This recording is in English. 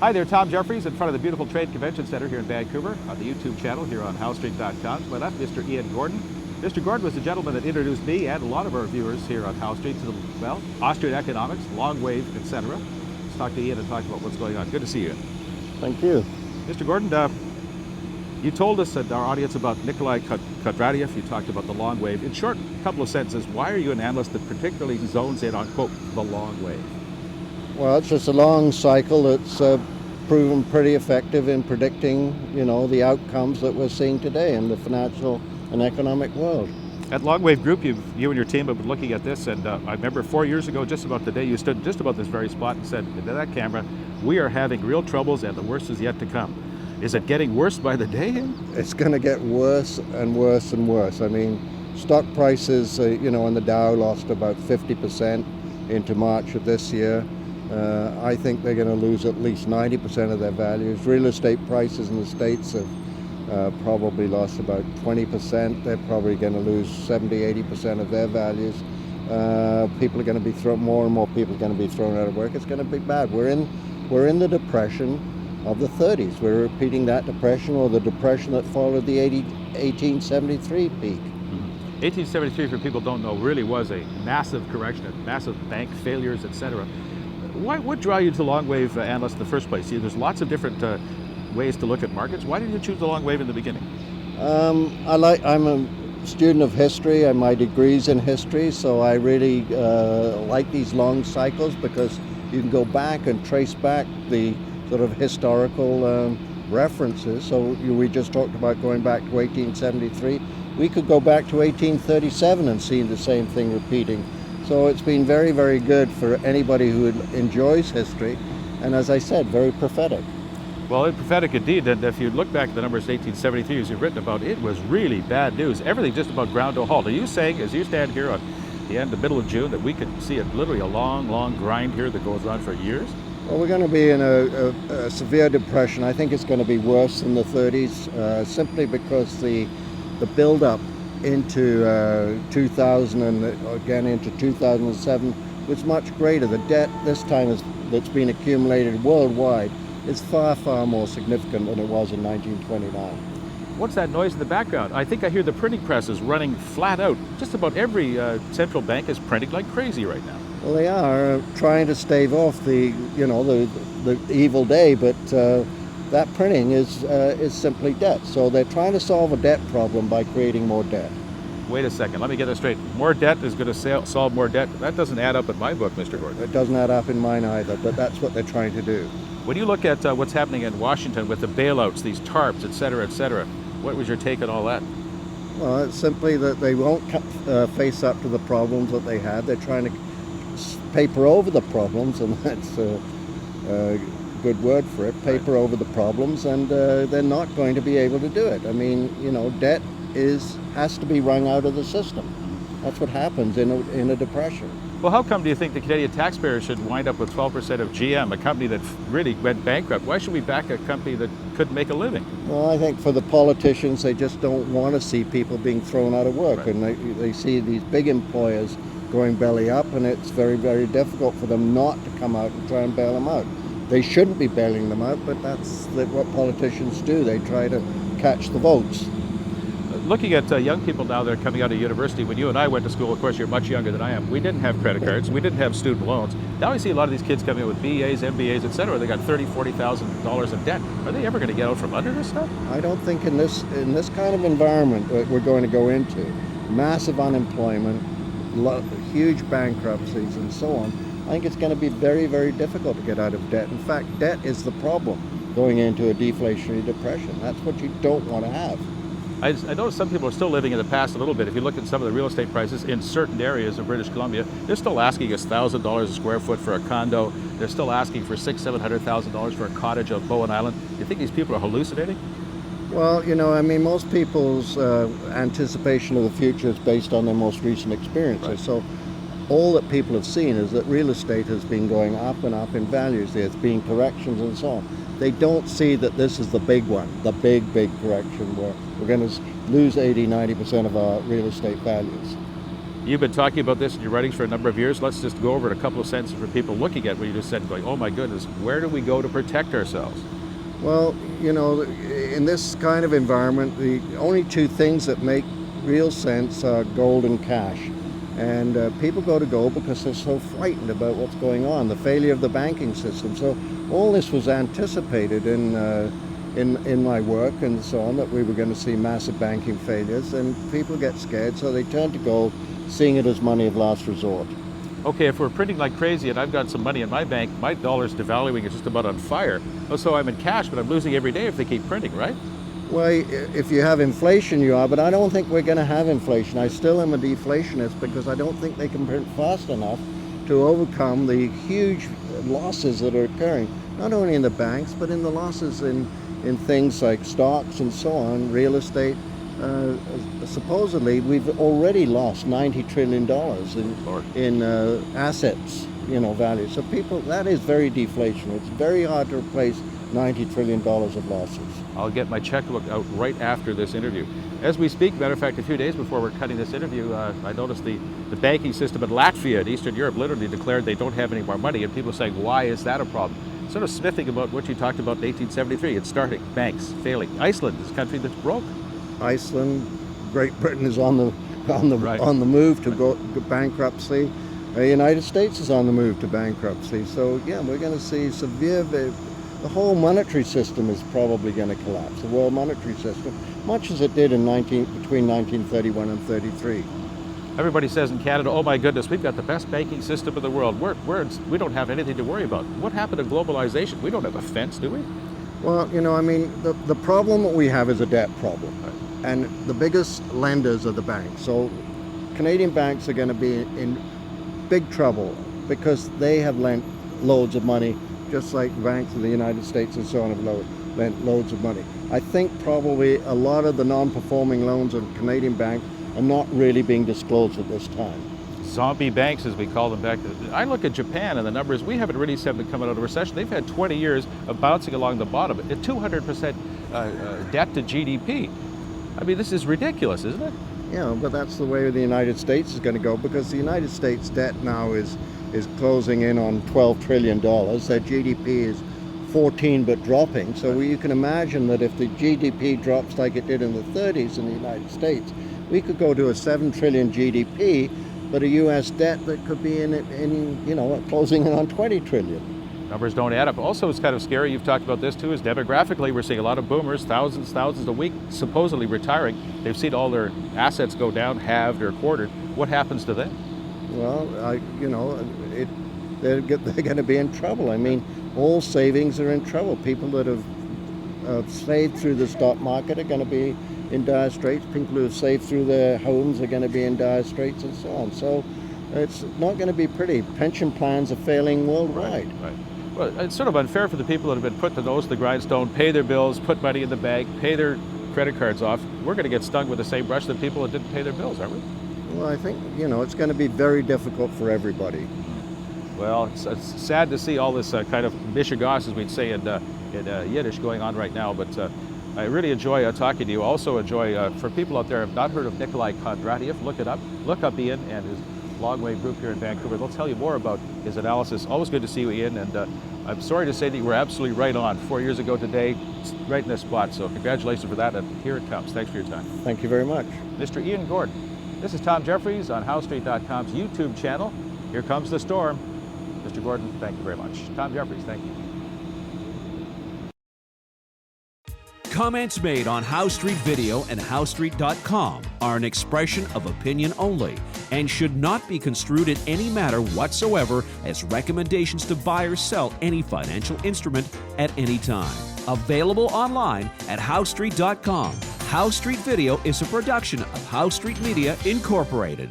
Hi there, Tom Jeffries in front of the beautiful Trade Convention Center here in Vancouver on the YouTube channel here on HowStreet.com. To my left, Mr. Ian Gordon. Mr. Gordon was the gentleman that introduced me and a lot of our viewers here on How Street to the, well, Austrian economics, long wave, etc. Let's talk to Ian and talk about what's going on. Good to see you. Thank you. Mr. Gordon, you told us and our audience about Nikolai Kondratiev. You talked about the long wave. In short, a couple of sentences, why are you an analyst that particularly zones in on, quote, the long wave? Well, it's just a long cycle that's proven pretty effective in predicting, the outcomes that we're seeing today in the financial and economic world. At Long Wave Group, you and your team have been looking at this, and I remember 4 years ago, just about the day you stood just about this very spot and said into that camera, we are having real troubles and the worst is yet to come. Is it getting worse by the day? It's going to get worse and worse and worse. I mean, stock prices, in the Dow lost about 50% into March of this year. I think they're going to lose at least 90% of their values. Real estate prices in the States have probably lost about 20%. They're probably going to lose 70-80% of their values. People are going to be more and more people are going to be thrown out of work. It's going to be bad. We're in the depression of the 30s. We're repeating that depression, or the depression that followed the 1873 peak. 1873, for people who don't know, really was a massive correction, massive bank failures, etc. What drew you to long wave analyst in the first place? There's lots of different ways to look at markets. Why did you choose the long wave in the beginning? I'm a student of history. My degree's in history, so I really like these long cycles because you can go back and trace back the sort of historical references. So we just talked about going back to 1873. We could go back to 1837 and see the same thing repeating. So it's been very, very good for anybody who enjoys history, and as I said, very prophetic. Well, it's prophetic indeed, and if you look back at the numbers 1873, as you've written about, it was really bad news. Everything just about ground to a halt. Are you saying, as you stand here on the middle of June, that we could see literally a long, long grind here that goes on for years? Well, we're going to be in a severe depression. I think it's going to be worse than the 30s, simply because the build-up into 2000 and again into 2007 was much greater. The debt this time that's been accumulated worldwide is far, far more significant than it was in 1929. What's that noise in the background? I think I hear the printing presses running flat out. Just about every central bank is printing like crazy right now. Well, they are trying to stave off the evil day, but that printing is simply debt. So they're trying to solve a debt problem by creating more debt. Wait a second, let me get this straight. More debt is going to solve more debt? That doesn't add up in my book, Mr. Gordon. It doesn't add up in mine either, but that's what they're trying to do. When you look at what's happening in Washington with the bailouts, these tarps, et cetera, what was your take on all that? Well, it's simply that they won't face up to the problems that they had. They're trying to paper over the problems, and that's a good word for it, paper over the problems, and they're not going to be able to do it. I mean, debt has to be wrung out of the system. That's what happens in a depression. Well, how come do you think the Canadian taxpayer should wind up with 12% of GM, a company that really went bankrupt? Why should we back a company that couldn't make a living? Well, I think for the politicians, they just don't want to see people being thrown out of work, right. And they see these big employers going belly up, and it's very, very difficult for them not to come out and try and bail them out. They shouldn't be bailing them out, but that's what politicians do. They try to catch the votes. Looking at young people now that are coming out of university, when you and I went to school, of course you're much younger than I am, we didn't have credit cards, we didn't have student loans. Now we see a lot of these kids coming in with BAs, MBAs, etc. They got $30,000, $40,000 in debt. Are they ever going to get out from under this stuff? I don't think in this kind of environment that we're going to go into, massive unemployment, huge bankruptcies and so on, I think it's going to be very, very difficult to get out of debt. In fact, debt is the problem going into a deflationary depression. That's what you don't want to have. I notice some people are still living in the past a little bit. If you look at some of the real estate prices in certain areas of British Columbia, they're still asking us $1,000 a square foot for a condo. They're still asking for $600,000, $700,000 for a cottage on Bowen Island. Do you think these people are hallucinating? Well, most people's anticipation of the future is based on their most recent experiences. Right. So all that people have seen is that real estate has been going up and up in values. There's been corrections and so on. They don't see that this is the big one, the big correction where we're going to lose 80-90% of our real estate values. You've been talking about this in your writings for a number of years. Let's just go over it a couple of sentences for people looking at what you just said, going, oh my goodness, where do we go to protect ourselves? Well, you know, in this kind of environment, the only two things that make real sense are gold and cash. And people go to gold because they're so frightened about what's going on, the failure of the banking system. So all this was anticipated in my work and so on, that we were going to see massive banking failures, and people get scared, so they turn to gold, seeing it as money of last resort. Okay, if we're printing like crazy and I've got some money in my bank, my dollar's devaluing, it's just about on fire. Oh, so I'm in cash, but I'm losing every day if they keep printing, right? Well, if you have inflation, you are, but I don't think we're going to have inflation. I still am a deflationist because I don't think they can print fast enough to overcome the huge losses that are occurring, not only in the banks, but in the losses in things like stocks and so on, real estate. Supposedly, we've already lost $90 trillion in assets, value. So people, that is very deflationary. It's very hard to replace $90 trillion of losses. I'll get my checkbook out right after this interview. As we speak, matter of fact, a few days before we're cutting this interview, I noticed the banking system in Latvia, in Eastern Europe, literally declared they don't have any more money, and people are saying, why is that a problem? Sort of sniffing about what you talked about in 1873. It's starting, banks failing. Iceland is a country that's broke. Iceland, Great Britain is on the move to go to bankruptcy. The United States is on the move to bankruptcy. So yeah, we're going to see severe. The whole monetary system is probably going to collapse. The world monetary system, much as it did between 1931 and 33. Everybody says in Canada, oh my goodness, we've got the best banking system in the world. We don't have anything to worry about. What happened to globalization? We don't have a fence, do we? Well, the problem that we have is a debt problem. Right. And the biggest lenders are the banks. So Canadian banks are going to be in big trouble because they have lent loads of money, just like the banks in the United States and so on have lent loads of money. I think probably a lot of the non-performing loans of Canadian banks are not really being disclosed at this time. Zombie banks, as we call them back. I look at Japan and the numbers, we haven't really seen them coming out of recession. They've had 20 years of bouncing along the bottom at 200% debt to GDP. I mean, this is ridiculous, isn't it? Yeah, but that's the way the United States is going to go, because the United States debt now is closing in on $12 trillion. Their GDP is 14 but dropping. So you can imagine that if the GDP drops like it did in the 30s in the United States, we could go to a 7 trillion GDP, but a U.S. debt that could be closing in on 20 trillion. Numbers don't add up. Also, it's kind of scary, you've talked about this too, is demographically we're seeing a lot of boomers, thousands a week, supposedly retiring. They've seen all their assets go down, halved or quartered. What happens to them? Well, they're going to be in trouble. I mean, all savings are in trouble. People that have saved through the stock market are going to be in dire straits. People who have saved through their homes are going to be in dire straits, and so on. So it's not going to be pretty. Pension plans are failing worldwide. Right. Well, it's sort of unfair for the people that have been put the nose to the grindstone, pay their bills, put money in the bank, pay their credit cards off. We're going to get stung with the same brush that people that didn't pay their bills, aren't we? Well, I think, it's going to be very difficult for everybody. Well, it's sad to see all this kind of mishigas, as we'd say in Yiddish, going on right now, but I really enjoy talking to you. Also enjoy, for people out there who have not heard of Nikolai Kondratiev, look it up. Look up Ian and his Longway group here in Vancouver. They'll tell you more about his analysis. Always good to see you, Ian, and I'm sorry to say that you were absolutely right on 4 years ago today, right in this spot, so congratulations for that, and here it comes. Thanks for your time. Thank you very much. Mr. Ian Gordon. This is Tom Jeffries on HowStreet.com's YouTube channel. Here comes the storm. Mr. Gordon, thank you very much. Tom Jeffries, thank you. Comments made on HowStreet Video and HowStreet.com are an expression of opinion only and should not be construed in any matter whatsoever as recommendations to buy or sell any financial instrument at any time. Available online at HowStreet.com. HowStreet Video is a production of HowStreet Media Incorporated.